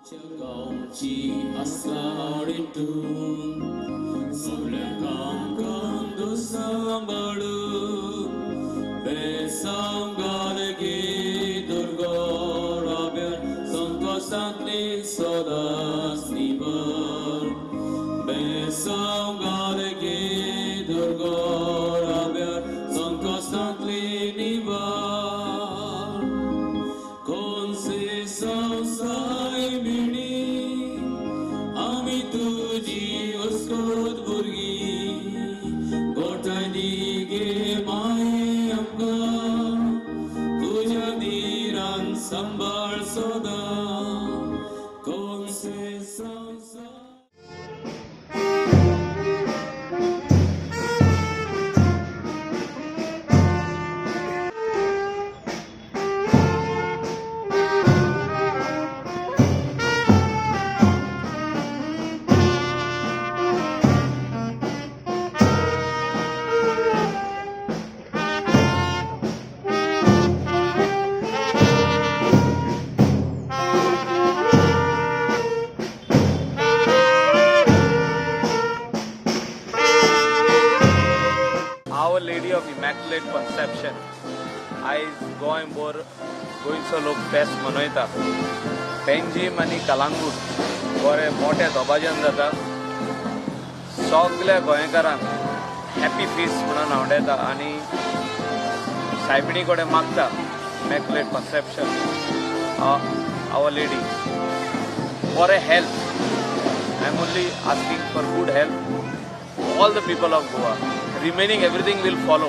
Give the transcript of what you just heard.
Chagam chi asaritu, sulekam kandu sambalu, besam galegi durgorabir, sankosatli sodas nibar, besam galegi durgorabir, sankosatli nibar, konse sausai mini. আমি তুজি ওস্কোদ বুর্গি গোটাই দিগে মায়ে আমগা thuja দিরান সম্বার সদা কোন সে সংসার Our Lady of Immaculate Conception आयज गोंयभर गोंयचो लोक फेस्त मनयता. पेंजीम आनी कलांगूट बरे मोठ्या दबाज्यान जाता. सगळ्या गोंयकारांक हॅपी फिस्ट म्हणून आवडटा आनी सायबिणी कडेन मागता Immaculate Conception Our Lady for a help. I am only asking for good help. All the people of Goa. Remaining everything will follow.